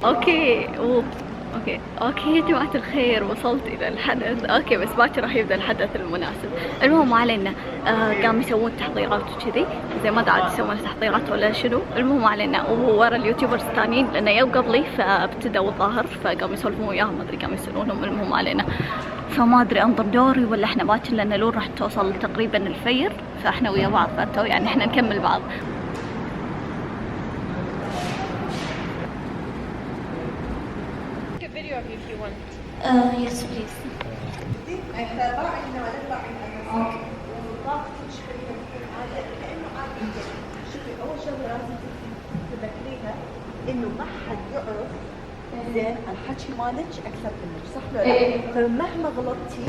اوكي اوكي يا جماعة الخير، وصلت الى الحدث. اوكي بس باكر راح يبدا الحدث المناسب. المهم ما علينا. قاموا يسوون تحضيرات وكذي، زي ما قاعد يسوون تحضيرات ولا شنو. المهم ما علينا. وورا اليوتيوبرز الثانيين لانه يوم قبلي فابتدوا الظاهر، فقاموا يسولفون وياهم، ما ادري قاموا يسالونهم. المهم ما علينا. فما ادري انظر دوري ولا احنا باكر، لان لون راح توصل تقريبا الفير، فاحنا ويا بعض فانتوا يعني احنا نكمل بعض. Video of you if you want. Yes please. شوفي اول شغله لازم تذكريها انه ما حد يعرف زين الحكي مالك اكثر منك، صح ولا لا؟ فمهما غلطتي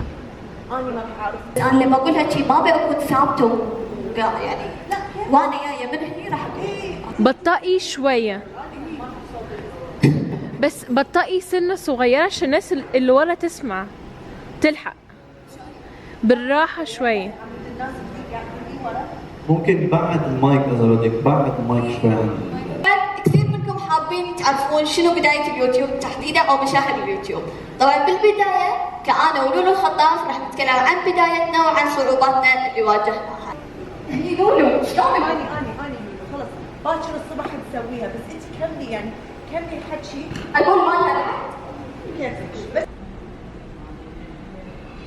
انا ما راح اعرف. انا لما اقولها شي ما بكون ثابته يعني، وانا جايه من هني راح بطئي شويه، بس بطئي سنه صغيره عشان الناس اللي ورا تسمع تلحق. بالراحه شويه. ممكن بعد المايك اذا بدك، بعد المايك شوي عن كثير منكم حابين تعرفون شنو بدايه اليوتيوب تحديدا او مشاهد اليوتيوب. طبعا بالبدايه كأنا ولولو الخطاف راح نتكلم عن بدايتنا وعن صعوباتنا اللي واجهناها. هني لولو شلون؟ اني خلص باكر الصبح نسويها، بس انت كملي يعني كملي الحكي. اقول ما لها كيفك بس.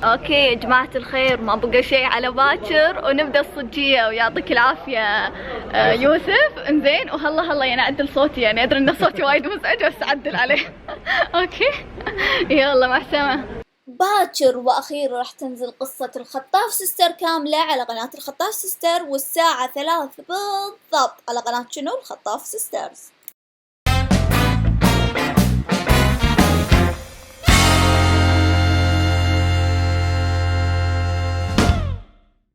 اوكي يا جماعة الخير، ما بقى شيء على باكر ونبدا الصجية، ويعطيك العافية يوسف. انزين وهلا يعني اعدل صوتي، يعني ادري ان صوتي وايد مزعج بس اعدل عليه. اوكي يلا مع السلامة. باكر واخيرا راح تنزل قصة الخطاف سيستر كاملة على قناة الخطاف سيستر، والساعة 3 بالضبط على قناة شنو الخطاف سيسترز.